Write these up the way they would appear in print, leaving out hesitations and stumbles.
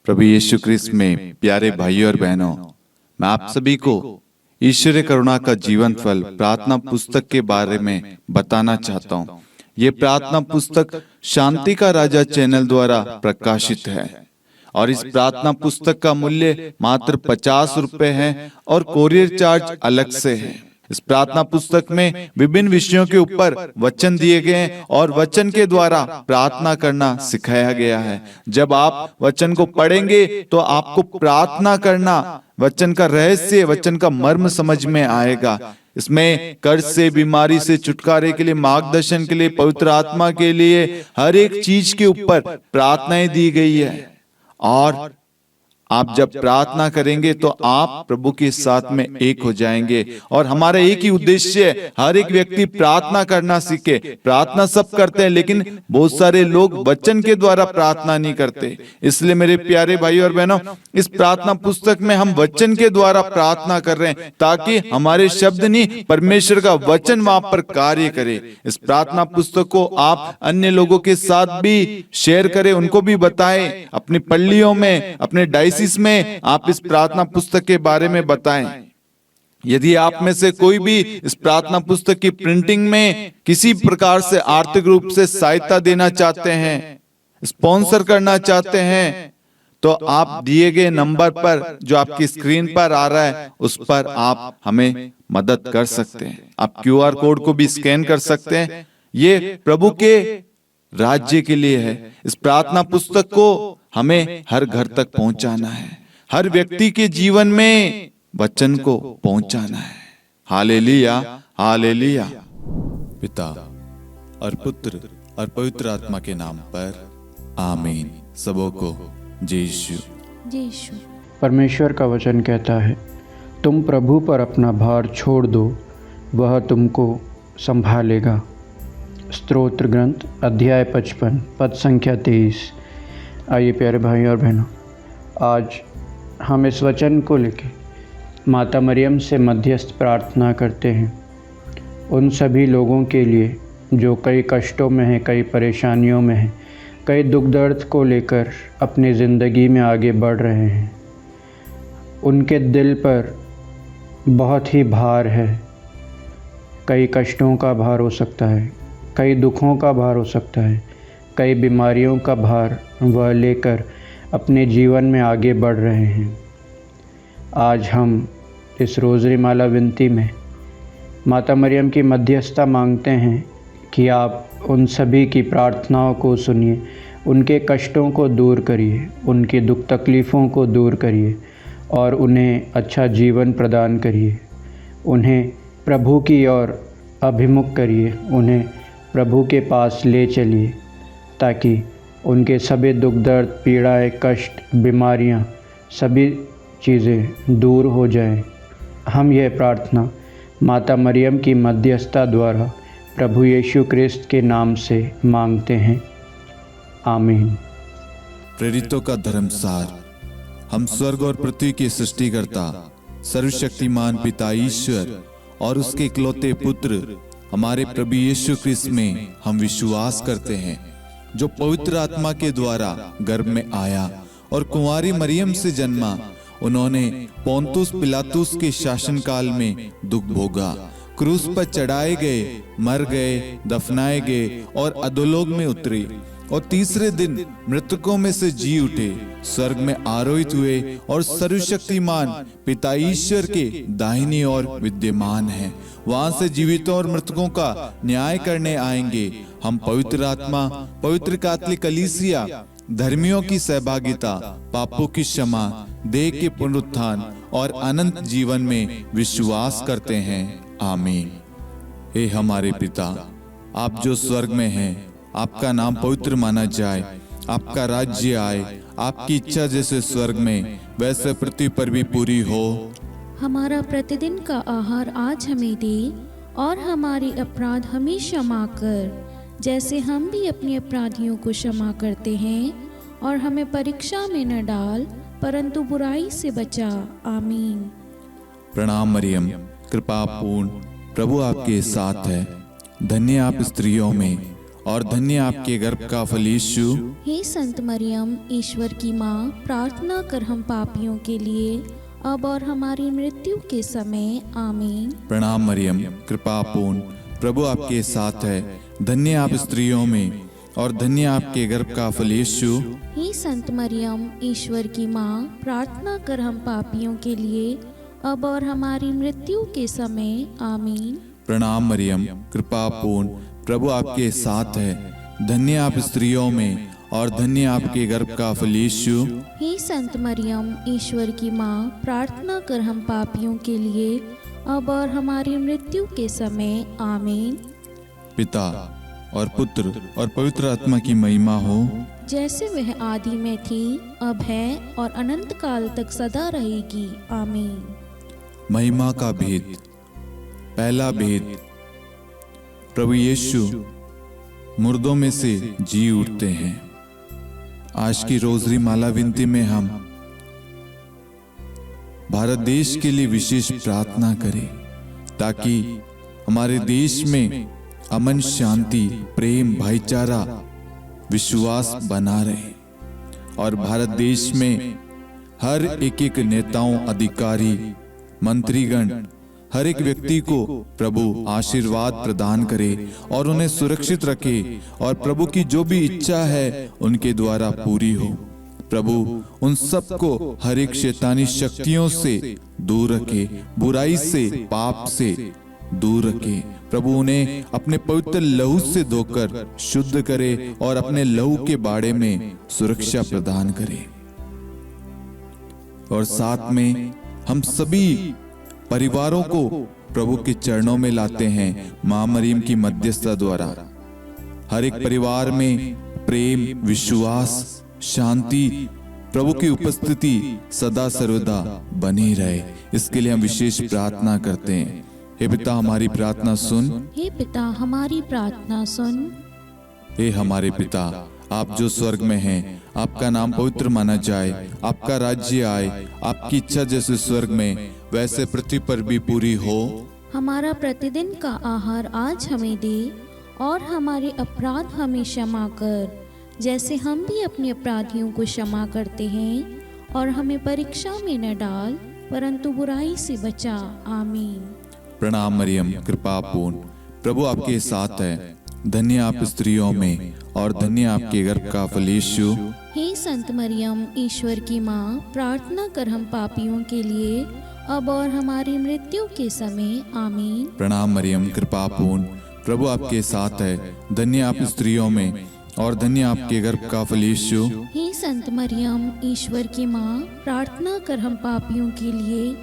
प्रभु यीशु क्रिस्त में प्यारे भाइयों और बहनों, मैं आप सभी को ईश्वरीय करुणा का जीवन फल प्रार्थना पुस्तक के बारे में बताना चाहता हूँ। ये प्रार्थना पुस्तक शांति का राजा चैनल द्वारा प्रकाशित है और इस प्रार्थना पुस्तक का मूल्य मात्र 50 रुपए है और कोरियर चार्ज अलग से है। इस प्रार्थना पुस्तक में विभिन्न विषयों के ऊपर वचन दिए गए हैं और वचन के द्वारा प्रार्थना करना सिखाया गया है। जब आप वचन को पढ़ेंगे तो आपको प्रार्थना करना, वचन का रहस्य, वचन का मर्म समझ में आएगा। इसमें कर्ज से, बीमारी से छुटकारे के लिए, मार्गदर्शन के लिए, पवित्र आत्मा के लिए, हर एक चीज के ऊपर प्रार्थनाएं दी गई है। और आप जब प्रार्थना करेंगे तो आप प्रभु के साथ में एक हो जाएंगे। और हमारा एक ही उद्देश्य है, हर एक व्यक्ति प्रार्थना करना सीखे। प्रार्थना सब करते हैं, लेकिन बहुत सारे लोग वचन के द्वारा प्रार्थना नहीं करते। इसलिए मेरे प्यारे भाई और बहनों, इस प्रार्थना पुस्तक में हम वचन के द्वारा प्रार्थना कर रहे हैं ताकि हमारे शब्द नहीं, परमेश्वर का वचन वहां पर कार्य करे। इस प्रार्थना पुस्तक को आप अन्य लोगों के साथ भी शेयर करें, उनको भी बताएं। अपनी पल्लियों में, अपने डायसिस में आप इस प्रार्थना पुस्तक के बारे में बताएं। यदि आप में से कोई भी इस प्रार्थना पुस्तक की प्रिंटिंग में किसी प्रकार से आर्थिक रूप से सहायता देना चाहते हैं, स्पॉन्सर करना चाहते हैं, तो आप दिए गए नंबर पर जो आपकी स्क्रीन पर आ रहा है उस पर आप हमें मदद कर सकते हैं। आप QR कोड को भी स्कैन कर सकते हैं। ये प्रभु के राज्य के लिए है। इस प्रार्थना पुस्तक को हमें हर घर तक पहुंचाना है, हर व्यक्ति के जीवन में वचन को पहुंचाना है। Hallelujah, hallelujah. पिता और पुत्र और पवित्र आत्मा के नाम पर आमीन। सबों को जय यीशु। परमेश्वर का वचन कहता है, तुम प्रभु पर अपना भार छोड़ दो, वह तुमको संभालेगा। स्तोत्र ग्रंथ अध्याय 55 पद संख्या 23। आइए प्यारे भाई और बहनों, आज हम इस वचन को लेके माता मरियम से मध्यस्थ प्रार्थना करते हैं। उन सभी लोगों के लिए जो कई कष्टों में हैं, कई परेशानियों में हैं, कई दुख दर्द को लेकर अपनी ज़िंदगी में आगे बढ़ रहे हैं। उनके दिल पर बहुत ही भार है। कई कष्टों का भार हो सकता है, कई दुखों का भार हो सकता है, कई बीमारियों का भार वह लेकर अपने जीवन में आगे बढ़ रहे हैं। आज हम इस रोज़री माला विनती में माता मरियम की मध्यस्थता मांगते हैं कि आप उन सभी की प्रार्थनाओं को सुनिए, उनके कष्टों को दूर करिए, उनकी दुख तकलीफ़ों को दूर करिए और उन्हें अच्छा जीवन प्रदान करिए। उन्हें प्रभु की ओर अभिमुख करिए, उन्हें प्रभु के पास ले चलिए ताकि उनके सभी दुख दर्द, पीड़ाएँ, कष्ट, बीमारियाँ, सभी चीज़ें दूर हो जाएं। हम यह प्रार्थना माता मरियम की मध्यस्थता द्वारा प्रभु यीशु क्रिस्त के नाम से मांगते हैं। आमीन। प्रेरितों का धर्मसार। हम स्वर्ग और पृथ्वी के सृष्टिकर्ता, सर्वशक्तिमान पिता ईश्वर और उसके इकलौते पुत्र हमारे प्रभु यीशु क्रिस्त में हम विश्वास करते हैं, जो पवित्र आत्मा के द्वारा गर्भ में आया और कुंवारी मरियम से जन्मा। उन्होंने पोंतुस पिलातुस के शासनकाल में दुख भोगा, क्रूस पर चढ़ाए गए, मर गए, दफनाए गए और अधोलोक में उतरे और तीसरे दिन मृतकों में से जी उठे, स्वर्ग में आरोहित हुए और सर्वशक्तिमान पिता ईश्वर के दाहिनी ओर विद्यमान हैं। वहां से जीवितों और मृतकों का न्याय करने आएंगे। हम पवित्र आत्मा, पवित्र कैथोलिक कलीसिया, धर्मियों की सहभागिता, पापों की क्षमा, देह के पुनरुत्थान और अनंत जीवन में विश्वास करते हैं। आमीन। हे हमारे पिता, आप जो स्वर्ग में हैं, आपका नाम पवित्र माना जाए, आपका राज्य आए, आपकी इच्छा जैसे स्वर्ग में वैसे पृथ्वी पर भी पूरी हो। हमारा प्रतिदिन का आहार आज हमें दे और हमारे अपराध हमें क्षमा कर, जैसे हम भी अपने अपराधियों को क्षमा करते हैं, और हमें परीक्षा में न डाल परंतु बुराई से बचा। आमीन। प्रणाम मरियम, कृपा पूर्ण, प्रभु आपके साथ है। धन्य आप स्त्रियों में और धन्य आपके गर्भ का फल यीशु। हे संत मरियम, ईश्वर की माँ, प्रार्थना कर हम पापियों के लिए, अब और हमारी मृत्यु के समय। आमीन। प्रणाम मरियम, कृपा पूर्ण, प्रभु आपके साथ है। धन्य आप स्त्रियों में और धन्य आपके गर्भ का फल यीशु। हे संत मरियम, ईश्वर की माँ, प्रार्थना कर हम पापियों के लिए, अब और हमारी मृत्यु के समय। आमीन। प्रणाम मरियम, कृपा पूर्ण, प्रभु आपके साथ है। धन्य आप स्त्रियों में और धन्य आपके गर्भ का फल यीशु। हे संत मरियम, ईश्वर की माँ, प्रार्थना कर हम पापियों के लिए, अब और हमारी मृत्यु के समय। आमीन। पिता और पुत्र और पवित्र आत्मा की महिमा हो, जैसे वह आदि में थी, अब है और अनंत काल तक सदा रहेगी। आमीन। महिमा का भेद। पहला भेद, प्रभु यीशु मुर्दों में से जी उठते हैं। आज की रोजरी माला विनती में हम भारत देश के लिए विशेष प्रार्थना करें, ताकि हमारे देश में अमन, शांति, प्रेम, भाईचारा, विश्वास बना रहे और भारत देश में हर एक नेताओं, अधिकारी, मंत्रीगण, हर एक व्यक्ति को प्रभु आशीर्वाद प्रदान करे और उन्हें सुरक्षित रखे और प्रभु की जो भी इच्छा है उनके द्वारा पूरी हो। प्रभु उन सबको हर एक शैतानी शक्तियों से दूर रखे, बुराई से, पाप से दूर रखे। प्रभु उन्हें अपने पवित्र लहू से धोकर शुद्ध करे और अपने लहू के बाड़े में सुरक्षा प्रदान करे। और साथ में हम सभी परिवारों को प्रभु के चरणों में लाते हैं मां मरियम की मध्यस्थता द्वारा। हर एक परिवार में प्रेम, विश्वास, शांति, प्रभु की उपस्थिति सदा सर्वदा बनी रहे, इसके लिए हम विशेष प्रार्थना करते हैं। हे पिता, हमारी प्रार्थना सुन। हे पिता, हमारी प्रार्थना सुन। हे हमारे पिता, आप जो स्वर्ग में हैं, आपका नाम पवित्र माना जाए, आपका राज्य आए, आपकी इच्छा जैसे स्वर्ग में वैसे पृथ्वी पर भी पूरी हो। हमारा प्रतिदिन का आहार आज हमें दे, और हमारे अपराध हमें क्षमा कर, जैसे हम भी अपने अपराधियों को क्षमा करते हैं, और हमें परीक्षा में न डाल, परंतु बुराई से बचा। आमीन। प्रणाम मरियम, कृपा पूर्ण, प्रभु आपके साथ है। धन्य आप स्त्रियों में और धन्य आपके गर्भ का फल यीशु। हे संत मरियम, ईश्वर की माँ, प्रार्थना कर हम पापियों के लिए, अब और हमारी मृत्यु के समय। आमीन। प्रणाम मरियम, कृपा पूर्ण, प्रभु आपके साथ है। धन्य आप स्त्रियों में और धन्य आपके गर्भ का फल यीशु। हे संत मरियम, ईश्वर की माँ, प्रार्थना कर हम पापियों के लिए,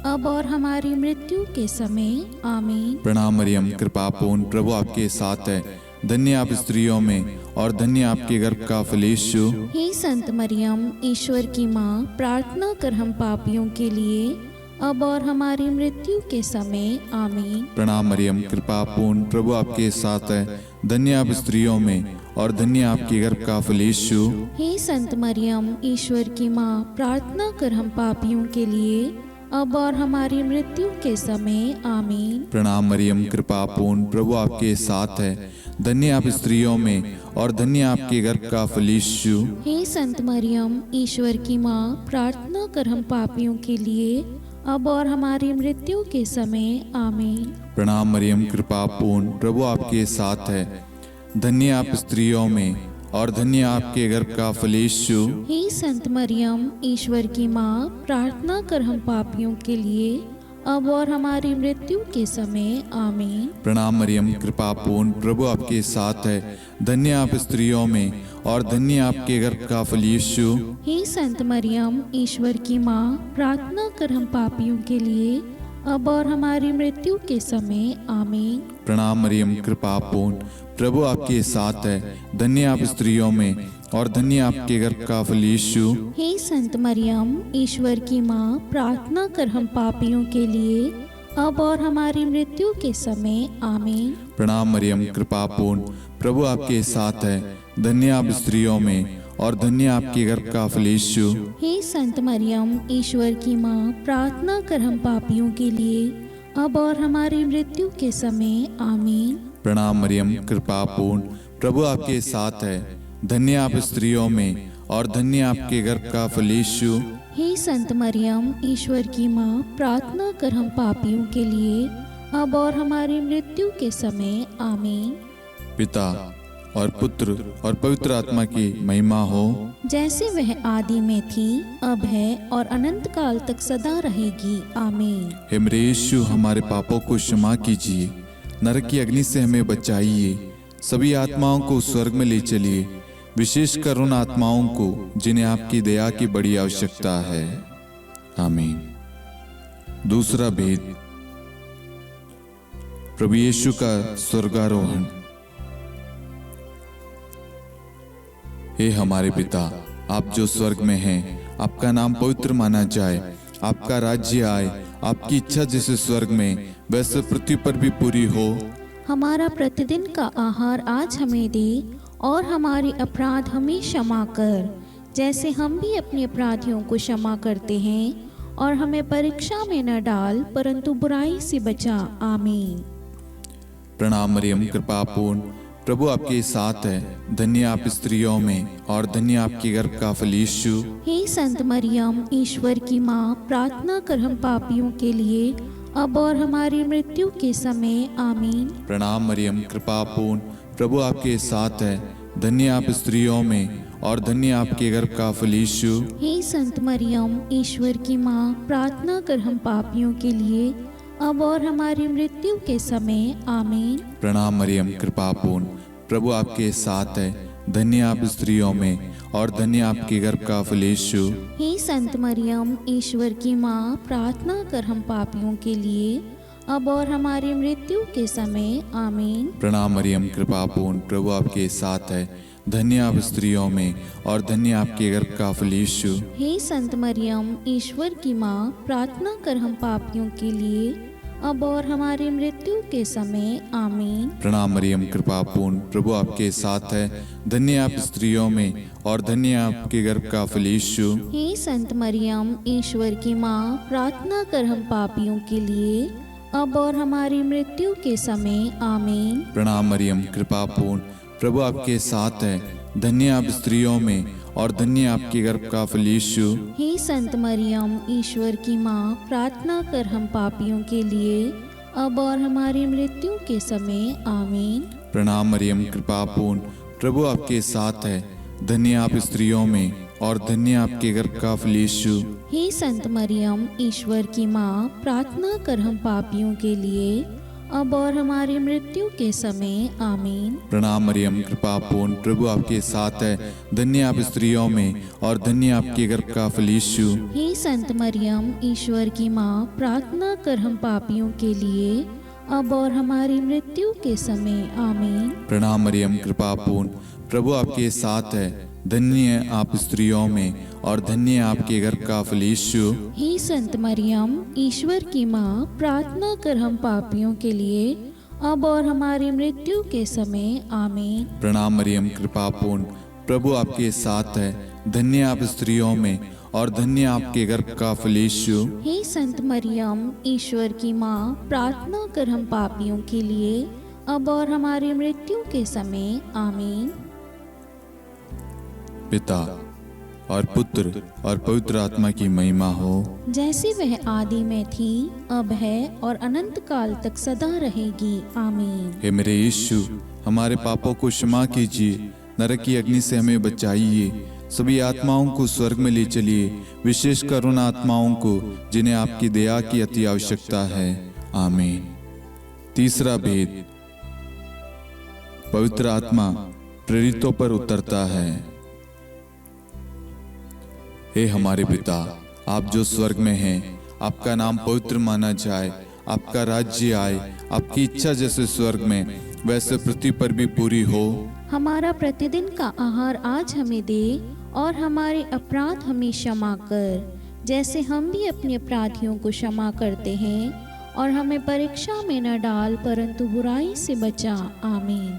अब और हमारी मृत्यु के समय। आमीन। प्रणाम मरियम, कृपा पूर्ण, प्रभु आपके साथ है। धन्य आप स्त्रियों में और धन्य आपके गर्भ का फल यीशु। हे संत मरियम, ईश्वर की माँ, प्रार्थना कर हम पापियों के लिए, अब और हमारी मृत्यु के समय। आमीन। प्रणाम मरियम, कृपा पूर्ण, प्रभु आपके साथ है। धन्य आप स्त्रियों में और धन्य आपके गर्भ का फल यीशु। हे संत मरियम, ईश्वर की माँ, प्रार्थना कर हम पापियों के लिए, अब और हमारी मृत्यु के समय। आमीन। प्रणाम मरियम, कृपा पूर्ण, प्रभु आपके साथ है। धन्य आप स्त्रियों में और धन्य आपके गर्भ का फल यीशु। हे संत मरियम, ईश्वर की माँ, प्रार्थना कर हम पापियों के लिए, अब और हमारी मृत्यु के समय। आमीन। प्रणाम मरियम, कृपा पूर्ण, प्रभु आपके साथ है। धन्य आप स्त्रियों में और धन्य आपके गर्भ का फल यीशु। हे संत मरियम, ईश्वर की माँ, प्रार्थना कर हम पापियों के लिए, अब और हमारी मृत्यु के समय। आमीन। प्रणाम मरियम, कृपा पूर्ण, प्रभु आपके साथ है। धन्य आप स्त्रियों में और धन्य आपके गर्भ का फल यीशु। हे संत मरियम, ईश्वर की माँ, प्रार्थना कर हम पापियों के लिए, अब और हमारी मृत्यु के समय। आमीन। प्रणाम मरियम, कृपा पूर्ण, प्रभु आपके साथ है। धन्य आप स्त्रियों में और धन्य आपके गर्भ का फल यीशु। हे संत मरियम, ईश्वर की माँ, प्रार्थना कर हम पापियों के लिए, अब और हमारी मृत्यु के समय। आमीन। प्रणाम मरियम, कृपा पूर्ण, प्रभु आपके साथ है। धन्य आप स्त्रियों में और धन्य आपके गर्भ का फल यीशु। हे संत मरियम, ईश्वर की माँ, प्रार्थना कर हम पापियों के लिए, अब और हमारी मृत्यु के समय। आमीन। प्रणाम मरियम, कृपा पूर्ण, प्रभु आपके साथ है, धन्य आप स्त्रियों में और धन्य आपके गर्भ का फल यीशु। हे संत मरियम, ईश्वर की माँ, प्रार्थना कर हम पापियों के लिए अब और हमारी मृत्यु के समय। आमीन। पिता और पुत्र और पवित्र आत्मा की महिमा हो, जैसे वह आदि में थी, अब है और अनंत काल तक सदा रहेगी। आमीन। हे मेरे यीशु, हमारे पापों को क्षमा कीजिए, नरक की अग्नि से हमें बचाइए, सभी आत्माओं को स्वर्ग में ले चलिए, विशेषकर उन आत्माओं को जिन्हें आपकी दया की बड़ी आवश्यकता है। आमीन। दूसरा भेद, प्रभु यीशु का स्वर्गारोहण। हे हमारे पिता, आप जो स्वर्ग में हैं, आपका नाम पवित्र माना जाए, आपका राज्य आए, आपकी इच्छा जैसे स्वर्ग में वैसे पृथ्वी पर भी पूरी हो। हमारा प्रतिदिन का आहार आज हमें दे और हमारे अपराध हमें क्षमा कर, जैसे हम भी अपने अपराधियों को क्षमा करते हैं, और हमें परीक्षा में न डाल परंतु बुराई से बचा। आमीन। प्रणाम मरियम, कृपा पूर्ण, प्रभु आपके साथ है, धन्य आप स्त्रियों में और धन्य आपके गर्भ का फल यीशु। हे संत मरियम, ईश्वर की माँ, प्रार्थना कर हम पापियों के लिए अब और हमारी मृत्यु के समय। आमीन। प्रणाम मरियम, कृपा पूर्ण, प्रभु आपके साथ है, धन्य आप स्त्रियों में और धन्य आपके गर्भ का फल यीशु। हे संत मरियम, ईश्वर की माँ, प्रार्थना कर हम पापियों के लिए अब और हमारी मृत्यु के समय। आमीन। प्रणाम मरियम, कृपा पूर्ण, प्रभु आपके साथ है, धन्य आप स्त्रियों में और धन्य आपके गर्भ का फल यीशु। हे संत मरियम, ईश्वर की माँ, प्रार्थना कर हम पापियों के लिए अब और हमारी मृत्यु के समय। आमीन। प्रणाम मरियम, कृपा पूर्ण, प्रभु आपके साथ है, धन्य आप स्त्रियों में और धन्य आपके गर्भ का फल यीशु। हे संत मरियम, ईश्वर की माँ, प्रार्थना कर हम पापियों के लिए अब और हमारी मृत्यु के समय। आमीन। प्रणाम मरियम, कृपा पूर्ण, प्रभु आपके साथ है, धन्य आप स्त्रियों में और धन्य आपके गर्भ का फल यीशु। हे संत मरियम, ईश्वर की माँ, प्रार्थना कर हम पापियों के लिए अब और हमारी मृत्यु के समय। आमीन। प्रणाम मरियम, कृपा पूर्ण, प्रभु आपके साथ है, धन्य आप स्त्रियों में और धन्य आपके गर्भ का फल यीशु। हे संत मरियम, ईश्वर की माँ, प्रार्थना कर हम पापियों के लिए अब और हमारी मृत्यु के समय। आमीन। प्रणाम मरियम, कृपा पूर्ण, प्रभु आपके साथ है, धन्य आप स्त्रियों में और धन्य आपके गर्भ का फल यीशु। हे संत मरियम, ईश्वर की माँ, प्रार्थना कर हम पापियों के लिए अब और हमारी मृत्यु के समय। आमीन। प्रणाम मरियम, कृपा पूर्ण, प्रभु आपके साथ है, धन्य आप स्त्रियों में और धन्य आपके गर्भ का फल यीशु। हे संत मरियम, ईश्वर की माँ, प्रार्थना कर हम पापियों के लिए अब और हमारी मृत्यु के समय। आमीन। प्रणाम मरियम, कृपा पूर्ण, प्रभु आपके साथ है, धन्य आप स्त्रियों में और धन्य आपके गर्भ का फल यीशु। हे संत मरियम, ईश्वर की माँ, प्रार्थना कर हम पापियों के लिए अब और हमारी मृत्यु के समय। आमीन। प्रणाम मरियम, कृपा पूर्ण, प्रभु आपके साथ है, धन्य आप स्त्रियों में और धन्य आपके गर्भ का फल यीशु। हे संत मरियम, ईश्वर की माँ, प्रार्थना कर हम पापियों के लिए अब और हमारी मृत्यु के समय। आमीन। पिता और पुत्र और पवित्र आत्मा की महिमा हो, जैसे वह आदि में थी, अब है और अनंत काल तक सदा रहेगी। आमीन। हे मेरे यीशु, हमारे पापों को क्षमा कीजिए, नरक की अग्नि से हमें बचाइए, सभी आत्माओं को स्वर्ग में ले चलिए, विशेषकर उन आत्माओं को जिन्हें आपकी दया की अति आवश्यकता है। आमीन। तीसरा भेद, पवित्र आत्मा प्रेरितों पर उतरता है। हे हमारे पिता, आप जो स्वर्ग में हैं, आपका नाम पवित्र माना जाए, आपका राज्य आए, आपकी इच्छा जैसे स्वर्ग में वैसे पृथ्वी पर भी पूरी हो। हमारा प्रतिदिन का आहार आज हमें दे और हमारे अपराध हमें क्षमा कर, जैसे हम भी अपने अपराधियों को क्षमा करते हैं, और हमें परीक्षा में न डाल परंतु बुराई से बचा। आमीन।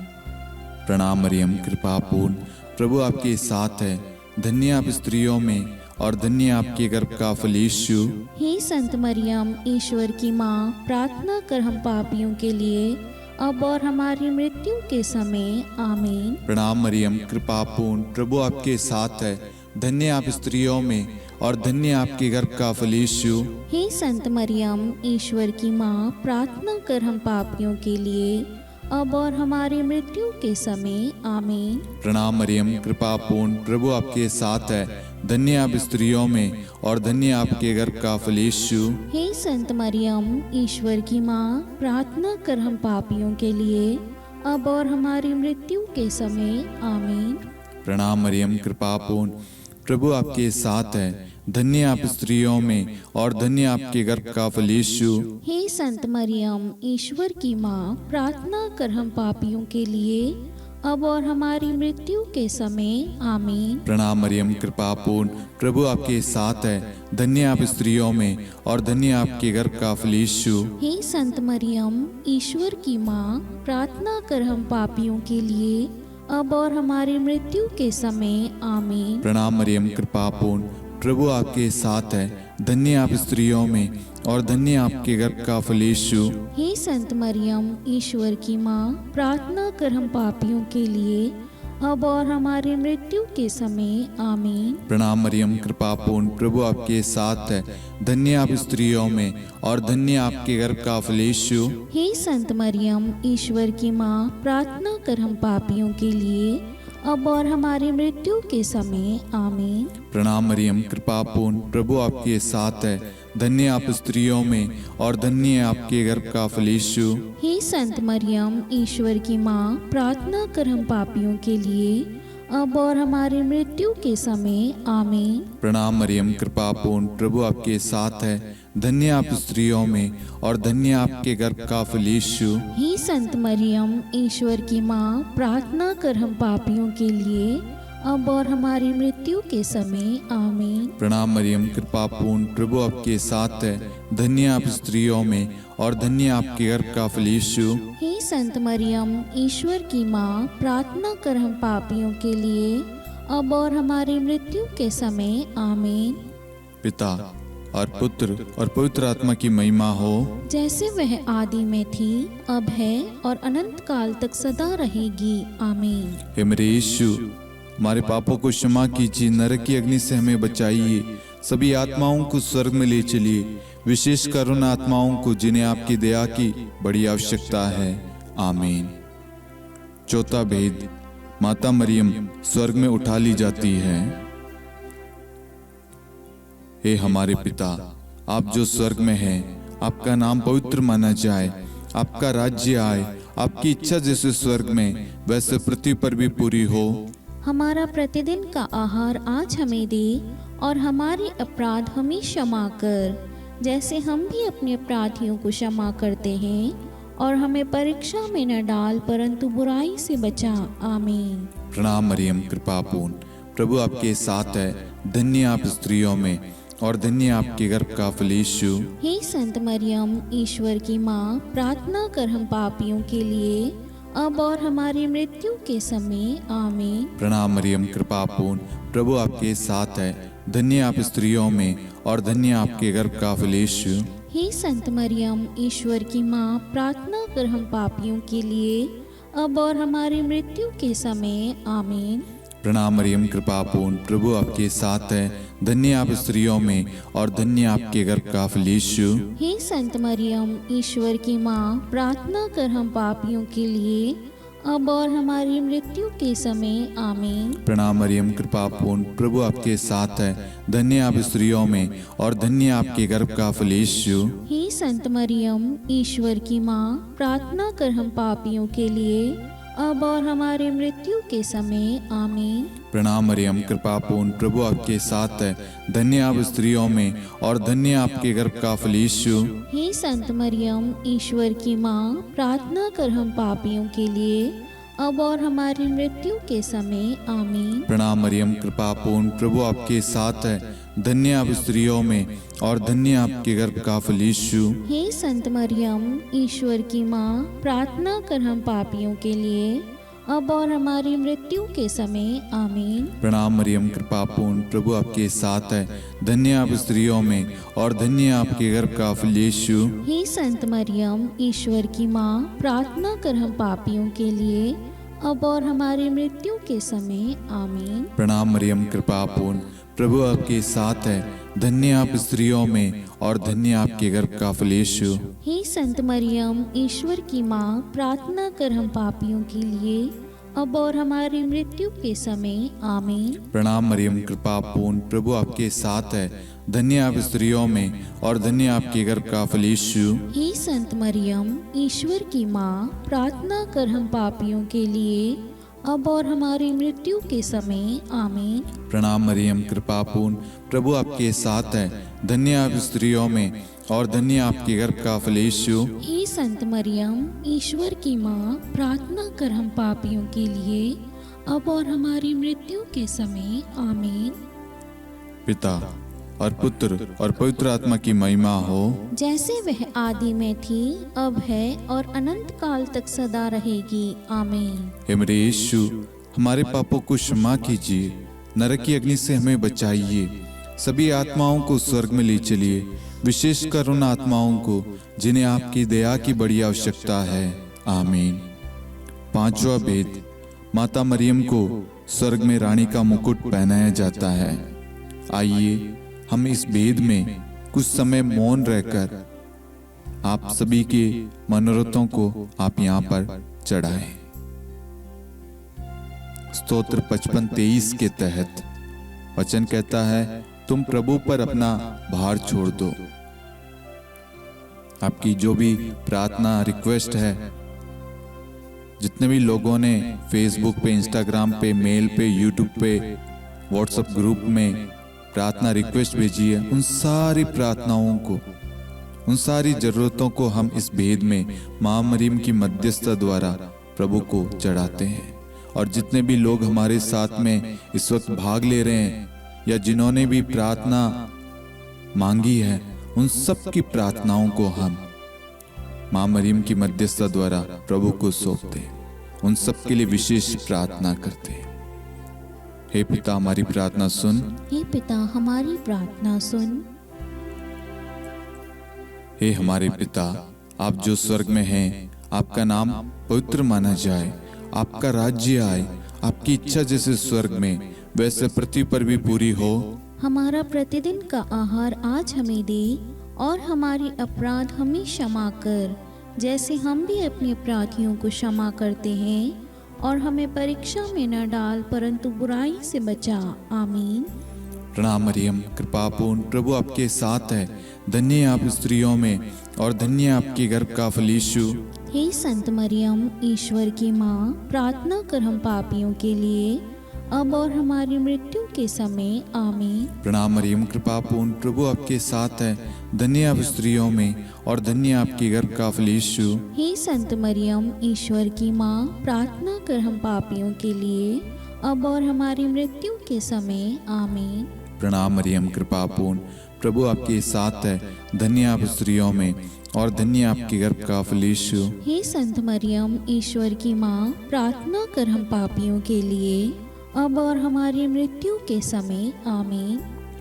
प्रणाम मरियम, कृपा पूर्ण, प्रभु आपके साथ है, धन्य आप स्त्रियों में और धन्य आपके गर्भ का फल यीशु। हे संत मरियम, ईश्वर की माँ, प्रार्थना कर हम पापियों के लिए अब और हमारी मृत्यु के समय आमीन। प्रणाम मरियम, कृपा पूर्ण, प्रभु आपके साथ है। धन्य आप स्त्रियों में और धन्य आपके गर्भ का फल यीशु। हे संत मरियम, ईश्वर की माँ, प्रार्थना कर हम पापियों के लिए अब और हमारी मृत्यु के समय आमीन। प्रणाम मरियम, कृपा पूर्ण, प्रभु आपके साथ है। धन्य आप स्त्रियों में और धन्य आपके गर्भ का फल यीशु। हे संत मरियम, ईश्वर की माँ, प्रार्थना कर हम पापियों के लिए अब और हमारी मृत्यु के समय आमीन। प्रणाम मरियम, कृपा पूर्ण, प्रभु आपके साथ है। धन्य आप स्त्रियों में और धन्य आपके गर्भ का फल यीशु। हे संत मरियम, ईश्वर की माँ, प्रार्थना कर हम पापियों के लिए अब और हमारी मृत्यु के समय आमीन। प्रणाम मरियम, कृपा पूर्ण, प्रभु आपके साथ है। धन्य आप स्त्रियों में और धन्य आपके गर्भ का फल यीशु। हे संत मरियम, ईश्वर की माँ, प्रार्थना कर हम पापियों के लिए अब और हमारी मृत्यु के समय आमीन। प्रणाम मरियम, कृपा पूर्ण, प्रभु आपके साथ है। धन्य आप स्त्रियों में और धन्य आपके गर्भ का फल यीशु। हे संत मरियम, ईश्वर की माँ, प्रार्थना कर हम पापियों के लिए अब और हमारी मृत्यु के समय आमीन। प्रणाम मरियम, कृपा पूर्ण, प्रभु आपके साथ है। धन्य आप स्त्रियों में और धन्य आपके गर्भ का फल यीशु। हे संत मरियम, ईश्वर की माँ, प्रार्थना कर हम पापियों के लिए अब और हमारी मृत्यु के समय आमीन। प्रणाम मरियम, कृपा पूर्ण, प्रभु आपके साथ है। धन्य आप स्त्रियों में और धन्य आपके गर्भ का फल यीशु। हे संत मरियम, ईश्वर की माँ, प्रार्थना कर हम पापियों के लिए अब और हमारी मृत्यु के समय आमीन। प्रणाम मरियम, कृपा पूर्ण, प्रभु आपके साथ है। धन्य आप स्त्रियों में और धन्य आपके गर्भ का फल यीशु। हे संत मरियम, ईश्वर की माँ, प्रार्थना कर हम पापियों के लिए अब और हमारी मृत्यु के समय आमीन। प्रणाम मरियम, कृपा पूर्ण, प्रभु आपके साथ है। धन्य आप स्त्रियों में और धन्य आपके गर्भ का फल यीशु। हे संत मरियम, ईश्वर की माँ, प्रार्थना कर हम पापियों के लिए अब और हमारी मृत्यु के समय आमीन। पिता और पुत्र और पवित्र आत्मा की महिमा हो, जैसे वह आदि में थी, अब है और अनंत काल तक सदा रहेगी आमीन। हे मेरे यीशु, हमारे पापों को क्षमा कीजिए, नरक की अग्नि से हमें बचाइए, सभी आत्माओं को स्वर्ग में ले चलिए, विशेषकर उन आत्माओं को जिन्हें आपकी दया की बड़ी आवश्यकता है। आमीन। चौथा भेद, माता मरियम स्वर्ग में उठा ली जाती है। हे हमारे पिता, आप जो स्वर्ग में हैं, आपका नाम पवित्र माना जाए, आपका राज्य आए, आपकी इच्छा जैसे स्वर्ग में वैसे पृथ्वी पर भी पूरी हो। हमारा प्रतिदिन का आहार आज हमें दे और हमारे अपराध हमें क्षमा कर, जैसे हम भी अपने अपराधियों को क्षमा करते हैं, और हमें परीक्षा में न डाल परंतु बुराई से बचा। आमीन। प्रणाम मरियम, कृपा पूर्ण, प्रभु आपके साथ है। धन्य आप स्त्रियों में और धन्य आपके गर्भ का फल यीशु। हे संत मरियम, ईश्वर की माँ, प्रार्थना कर हम पापियों के लिए अब और हमारी मृत्यु के समय आमीन। प्रणाम मरियम, कृपा पूर्ण, प्रभु आपके साथ है। धन्य आप स्त्रियों में और धन्य आपके गर्भ का फल यीशु। हे संत मरियम, ईश्वर की माँ, प्रार्थना कर हम पापियों के लिए अब और हमारी मृत्यु के समय आमीन। प्रणाम मरियम, कृपा पूर्ण, प्रभु आपके साथ है। धन्य आप स्त्रियों में और धन्य आपके गर्भ का फल यीशु। हे संत मरियम, ईश्वर की माँ, प्रार्थना कर हम पापियों के लिए अब और हमारी मृत्यु के समय आमीन। प्रणाम मरियम, कृपा पूर्ण, प्रभु आपके साथ है। धन्य आप स्त्रियों में और धन्य आपके गर्भ का फल यीशु। हे संत मरियम, ईश्वर की माँ, प्रार्थना कर हम पापियों के लिए अब और हमारी मृत्यु के समय आमीन। प्रणाम मरियम, कृपा पूर्ण, प्रभु आपके साथ है। धन्य आप स्त्रियों में और धन्य आपके गर्भ का फल यीशु। हे संत मरियम, ईश्वर की माँ, प्रार्थना कर हम पापियों के लिए अब और हमारी मृत्यु के समय आमीन। प्रणाम मरियम, कृपा पूर्ण, प्रभु आपके साथ है। धन्य आप स्त्रियों में और धन्य आपके गर्भ का फल यीशु। हे संत मरियम, ईश्वर की माँ, प्रार्थना कर हम पापियों के लिए अब और हमारी मृत्यु के समय आमीन। प्रणाम मरियम, कृपा पूर्ण, प्रभु आपके साथ है। धन्य आप स्त्रियों में और धन्य आपके गर्भ का फल यीशु। हे संत मरियम, ईश्वर की माँ, प्रार्थना कर हम पापियों के लिए अब और हमारी मृत्यु के समय आमीन। प्रणाम मरियम, कृपा पूर्ण, प्रभु आपके साथ है। धन्य आप स्त्रियों में और धन्य आपके गर्भ का फल यीशु। हे संत मरियम, ईश्वर की माँ, प्रार्थना कर हम पापियों के लिए अब और हमारी मृत्यु के समय आमीन। प्रणाम मरियम, कृपा पूर्ण, प्रभु आपके साथ है। धन्य आप स्त्रियों में और धन्य आपके गर्भ का फल यीशु। हे संत मरियम, ईश्वर की माँ, प्रार्थना कर हम पापियों के लिए अब और हमारी मृत्यु के समय आमीन। प्रणाम मरियम, कृपा पूर्ण, प्रभु आपके साथ है। धन्य आप स्त्रियों में और धन्य आपके गर्भ का फल यीशु। हे संत मरियम, ईश्वर की माँ, प्रार्थना कर हम पापियों के लिए अब और हमारी मृत्यु के समय आमीन। पिता और पुत्र और पवित्र आत्मा की महिमा हो, जैसे वह आदि में थी, अब है और अनंत काल तक सदा रहेगी आमीन। हे मेरे यीशु, हमारे पापों को क्षमा कीजिए, नरक की अग्नि से हमें बचाइए, सभी आत्माओं को स्वर्ग में ले चलिए, विशेषकर उन आत्माओं को जिन्हें आपकी दया की बड़ी आवश्यकता है। आमीन। पांचवा भेद, माता मरियम को स्वर्ग में रानी का मुकुट पहनाया जाता है। आइए हम इस भेद में कुछ समय मौन रहकर आप सभी के मनोरथों को आप यहाँ पर चढ़ाएं। स्तोत्र 55-23 के तहत वचन कहता है, तुम प्रभु पर अपना भार छोड़ दो। आपकी जो भी प्रार्थना रिक्वेस्ट है, जितने भी लोगों ने फेसबुक पे, इंस्टाग्राम पे, मेल पे, यूट्यूब पे, व्हाट्सएप ग्रुप में प्रार्थना रिक्वेस्ट भेजी है, उन सारी प्रार्थनाओं को, उन सारी जरूरतों को हम इस भेद में मां मरियम की मध्यस्थता द्वारा प्रभु को चढ़ाते हैं। और जितने भी लोग हमारे साथ में इस वक्त भाग ले रहे हैं या जिन्होंने भी प्रार्थना मांगी है, उन सब की प्रार्थनाओं को हम मां मरियम की मध्यस्थता द्वारा प्रभु को सौंपते हैं, उन सब के लिए विशेष प्रार्थना करते हैं। हे पिता, हमारी प्रार्थना सुन। हे पिता, हमारी प्रार्थना सुन। हे हमारे पिता, आप जो स्वर्ग में हैं, आपका नाम पवित्र माना जाए, आपका राज्य आए, आपकी इच्छा जैसे स्वर्ग में वैसे पृथ्वी पर भी पूरी हो। हमारा प्रतिदिन का आहार आज हमें दे और हमारी अपराध हमें क्षमा कर, जैसे हम भी अपने अपराधियों को क्षमा करते हैं, और हमें परीक्षा में न डाल परंतु बुराई से बचा। आमीन। प्रणाम मरियम, कृपा पूर्ण, प्रभु आपके साथ है। धन्य आप स्त्रियों में और धन्य आपके गर्भ का फल यीशु। हे संत मरियम, ईश्वर की माँ, प्रार्थना कर हम पापियों के लिए अब और हमारी मृत्यु के समय आमीन। प्रणाम मरियम, कृपा पूर्ण, प्रभु आपके साथ है। धन्य आप स्त्रियों में और धन्य आपके गर्भ का फल यीशु। हे संत मरियम, ईश्वर की माँ, प्रार्थना कर हम पापियों के लिए अब और हमारी मृत्यु के समय आमीन। प्रणाम मरियम, कृपा पूर्ण, प्रभु आपके साथ है। धन्य आप स्त्रियों में और धन्य आपके गर्भ का फल यीशु। हे संत मरियम, ईश्वर की माँ, प्रार्थना कर हम पापियों के लिए अब और हमारी मृत्यु के समय आमीन।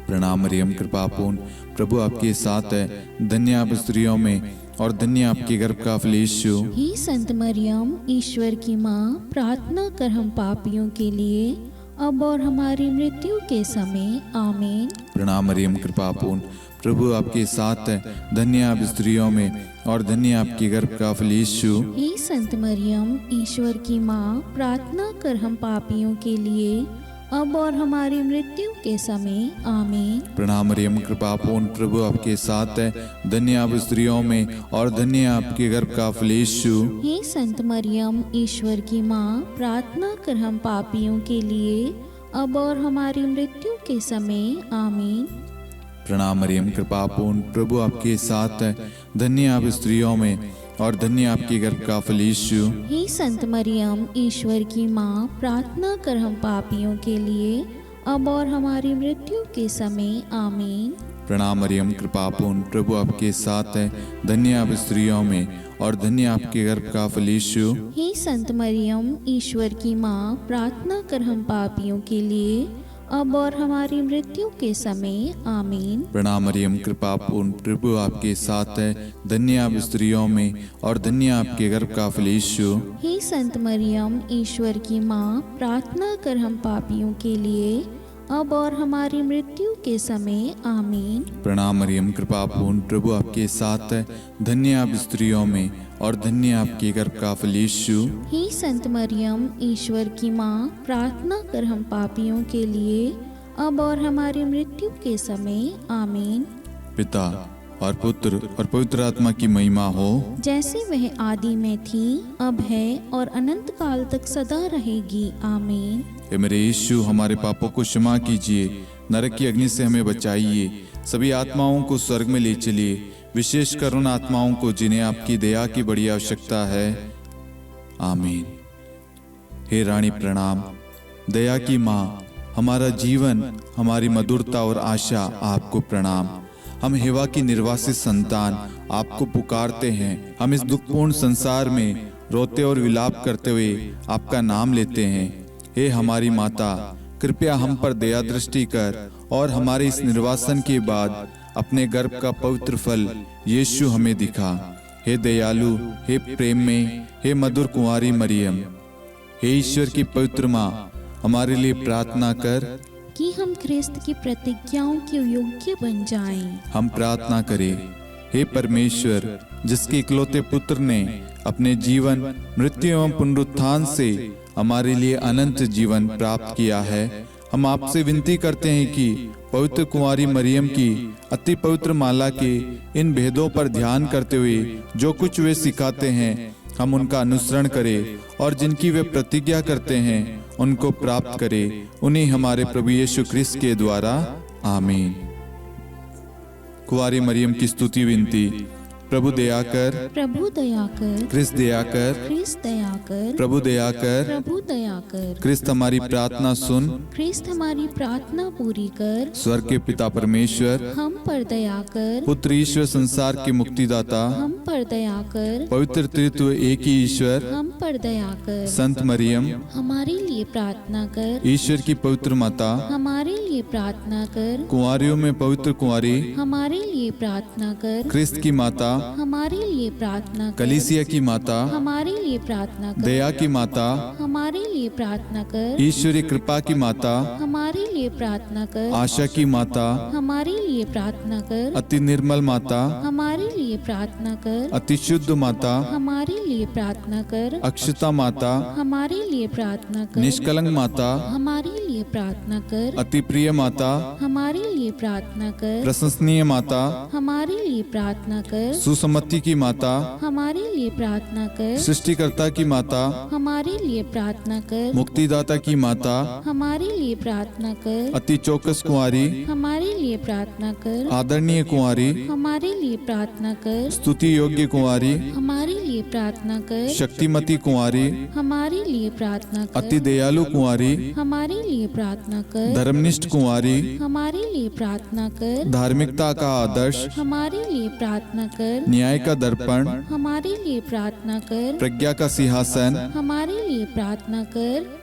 प्रणाम मरियम, कृपा पूर्ण, प्रभु आपके साथ है। धन्य आप स्त्रियों में और धन्य आपके गर्भ का फल यीशु। हे संत मरियम, ईश्वर की माँ, प्रार्थना कर हम पापियों के लिए अब और हमारी मृत्यु के समय आमीन। प्रणाम मरियम, कृपा पूर्ण, प्रभु आपके साथ है। धन्य आप स्त्रियों में और धन्य आपके गर्भ का फल यीशु। हे संत मरियम, ईश्वर की माँ, प्रार्थना कर हम पापियों के लिए अब और हमारी मृत्यु के समय आमीन। प्रणाम मरियम, कृपा पूर्ण, प्रभु आपके साथ है। धन्य आप स्त्रियों में और धन्य आपके गर्भ का फल यीशु। हे संत मरियम, ईश्वर की माँ, प्रार्थना कर हम पापियों के लिए अब और हमारी मृत्यु के समय आमीन। प्रणाम मरियम, कृपा पूर्ण, प्रभु आपके साथ है। धन्य आप स्त्रियों में और धन्य आपके गर्भ का फल यीशु। हे संत मरियम, ईश्वर की माँ, प्रार्थना कर हम पापियों के लिए अब और हमारी मृत्यु के समय आमीन। प्रणाम मरियम, कृपा पूर्ण, प्रभु आपके साथ है। धन्य आप स्त्रियों में और धन्य आपके गर्भ का फल यीशु। हे संत मरियम, ईश्वर की माँ, प्रार्थना कर हम पापियों के लिए, अब और हमारी मृत्यु के समय। आमीन। प्रणाम मरियम, कृपा पूर्ण, प्रभु आपके साथ है। धन्य आप स्त्रियों में और धन्य आपके गर्भ का फल यीशु। हे संत मरियम, ईश्वर की माँ, प्रार्थना कर हम पापियों के लिए, अब और हमारी मृत्यु के समय। आमीन। प्रणाम मरियम, कृपा पूर्ण, प्रभु आपके साथ है। धन्य आप स्त्रियों में और धन्य आपके गर्भ का फल यीशु। हे संत मरियम, ईश्वर की माँ, प्रार्थना कर हम पापियों के लिए, अब और हमारी मृत्यु के समय। आमीन। पिता और पुत्र और पवित्र आत्मा की महिमा हो, जैसे वह आदि में थी, अब है और अनंत काल तक सदा रहेगी। आमीन। हे मेरे यीशु, हमारे पापों को क्षमा कीजिए, नरक की अग्नि से हमें बचाइए, सभी आत्माओं को स्वर्ग में ले चलिए, विशेषकर उन आत्माओं को जिन्हें आपकी दया की बड़ी आवश्यकता है। आमीन। हे रानी प्रणाम, दया की माँ, हमारा जीवन, हमारी मधुरता और आशा आपको प्रणाम। हम हेवा की निर्वासित संतान आपको पुकारते हैं। हम इस दुखपूर्ण संसार में रोते और विलाप करते हुए आपका नाम लेते हैं। हे हमारी माता, कृपया हम पर दया दृष्टि कर और हमारे इस निर्वासन के बाद अपने गर्भ का पवित्र फल यीशु हमें दिखा। हे दयालु, हे प्रेम में, हे मधुर कुंवारी मरियम, हे ईश्वर की पवित्र माँ, हमारे लिए प्रार्थना कर कि हम ख्रिस्त की प्रतिज्ञाओं के योग्य बन जाएं। हम प्रार्थना करें। हे परमेश्वर, जिसके इकलौते पुत्र ने अपने जीवन, मृत्यु एवं पुनरुत्थान से हमारे लिए अनंत जीवन प्राप्त किया है, हम आपसे विनती करते हैं कि पवित्र कुंवारी मरियम की अति पवित्र माला के इन भेदों पर ध्यान करते हुए जो कुछ वे सिखाते हैं, हम उनका अनुसरण करें और जिनकी वे प्रतिज्ञा करते हैं उनको प्राप्त करें। उन्हीं हमारे प्रभु यीशु ख्रिस्त के द्वारा। आमीन। कुंवारी मरियम की स्तुति विनती। प्रभु दया कर, प्रभु दया कर, ख्रिस्त दया कर, ख्रिस्त दया कर, प्रभु दया कर, प्रभु दया कर, ख्रिस्त हमारी प्रार्थना सुन। ख्रिस्त हमारी प्रार्थना पूरी कर, स्वर्ग के पिता परमेश्वर, हम पर दया कर, पुत्र ईश्वर संसार के मुक्तिदाता, हम पर दया कर, पवित्र त्रित्व एक ही ईश्वर, हम पर दया कर, संत मरियम, हमारे लिए प्रार्थना कर, ईश्वर की पवित्र माता, हमारे लिए प्रार्थना कर, कुंवारियों में पवित्र कुंवारी, हमारे लिए प्रार्थना कर, ख्रिस्त की माता, हमारे लिए प्रार्थना कर, कलीसिया की माता, हमारे लिए प्रार्थना कर, दया की माता, हमारे लिए प्रार्थना कर, ईश्वरी कृपा की माता, हमारे लिए प्रार्थना कर, आशा की माता, हमारे लिए प्रार्थना कर, अति निर्मल माता, हमारे लिए प्रार्थना कर, अति शुद्ध माता, हमारे लिए प्रार्थना कर, अक्षता माता, हमारे लिए प्रार्थना कर, निष्कलंक माता, हमारे लिए प्रार्थना कर, अति प्रिय माता, हमारे लिए प्रार्थना कर, प्रशंसनीय माता, हमारे लिए प्रार्थना कर, सुसमति की माता, हमारे लिए प्रार्थना कर, सृष्टिकर्ता की माता, हमारे लिए प्रार्थना कर, मुक्तिदाता की माता, हमारे लिए प्रार्थना कर, अति चौकस कुंवारी, हमारे लिए प्रार्थना कर, आदरणीय कुंवारी, हमारे लिए प्रार्थना कर, स्तुति योग्य कुंवारी, हमारे लिए प्रार्थना कर, शक्तिमती कुंवारी, हमारे लिए प्रार्थना कर, अति दयालु कुंवारी, हमारे लिए प्रार्थना कर, धर्मनिष्ठ कुंवारी, हमारे लिए प्रार्थना कर, धार्मिकता का आदर्श, हमारे लिए प्रार्थना कर, न्याय का दर्पण, हमारे लिए प्रार्थना कर, प्रज्ञा का सिंहासन, हमारे लिए प्रार्थना कर,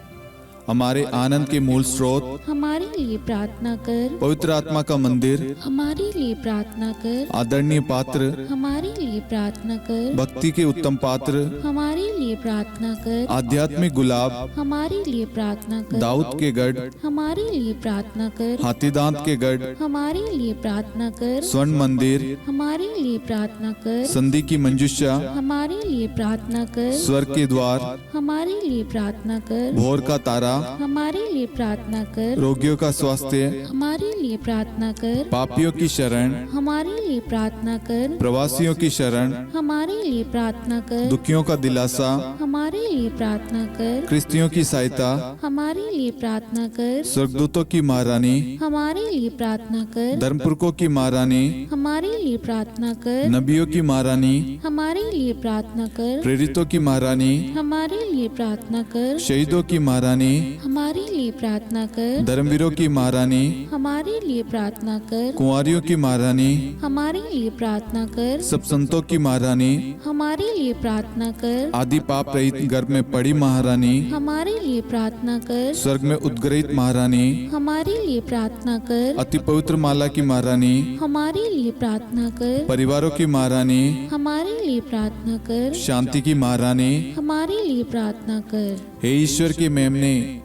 हमारे आनंद के मूल स्रोत, हमारे लिए प्रार्थना कर, पवित्र आत्मा का मंदिर, हमारे लिए प्रार्थना कर, आदरणीय पात्र, हमारे लिए प्रार्थना कर, भक्ति के उत्तम पात्र, हमारे लिए प्रार्थना कर, आध्यात्मिक गुलाब, हमारे लिए प्रार्थना कर, दाऊद के गढ़, हमारे लिए प्रार्थना कर, हाथीदांत के गढ़, हमारे लिए प्रार्थना कर, स्वर्ण मंदिर, हमारे लिए प्रार्थना कर, संधि की मंजुषा, हमारे लिए प्रार्थना कर, स्वर्ग के द्वार, हमारे लिए प्रार्थना कर, भोर का तारा, हमारे लिए प्रार्थना कर, रोगियों का स्वास्थ्य, हमारे लिए प्रार्थना कर, पापियों की शरण, हमारे लिए प्रार्थना कर, प्रवासियों की शरण, हमारे लिए प्रार्थना कर, दुखियों का दिलासा, हमारे लिए प्रार्थना कर, क्रिस्तियों की सहायता, हमारे लिए प्रार्थना कर, स्वर्गदूतों की महारानी, हमारे लिए प्रार्थना कर, धर्मपुरखों की महारानी, हमारे लिए प्रार्थना कर, नबियों की महारानी, हमारे लिए प्रार्थना कर, प्रेरितों की महारानी, हमारे लिए प्रार्थना कर, शहीदों की महारानी, हमारे लिए प्रार्थना कर। धर्मवीरों की महारानी, हमारे लिए प्रार्थना कर। कुंवारियों की महारानी, हमारे लिए प्रार्थना कर। सब संतों की महारानी, हमारे लिए प्रार्थना कर। आदि पाप रहित गर्भ में पड़ी महारानी, हमारे लिए प्रार्थना कर। स्वर्ग में उद्गृहित महारानी, हमारे लिए प्रार्थना कर। अति पवित्र माला की महारानी, हमारे लिए प्रार्थना कर। परिवारों की महारानी, हमारे लिए प्रार्थना कर। शांति की महारानी, हमारे लिए प्रार्थना कर। हे ईश्वर की मेमने,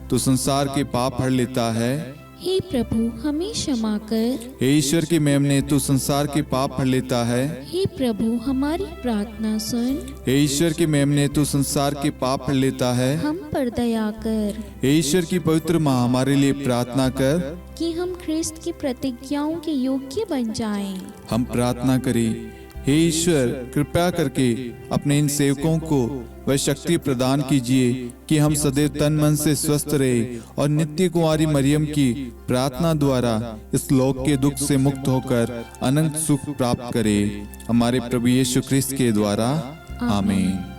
तू संसार के पाप हर लेता है। हे प्रभु हमें क्षमा कर। हे ईश्वर की मेमने, तू संसार के पाप हर लेता है। हे प्रभु हमारी प्रार्थना सुन। हे ईश्वर की मेमने, तू संसार के पाप हर लेता है। हम पर दया कर हे ईश्वर की पवित्र माँ, हमारे लिए प्रार्थना कर। कि हम ख्रिस्त की प्रतिज्ञाओं के योग्य बन जाएं। हम प्रार्थना करें, हे ईश्वर कृपया करके अपने इन सेवकों को वह शक्ति प्रदान कीजिए कि हम सदैव तन मन से स्वस्थ रहे और नित्य कुंवारी मरियम की प्रार्थना द्वारा इस लोक के दुख से मुक्त होकर अनंत सुख प्राप्त करें। हमारे प्रभु यीशु ख्रिस्त के द्वारा आमीन।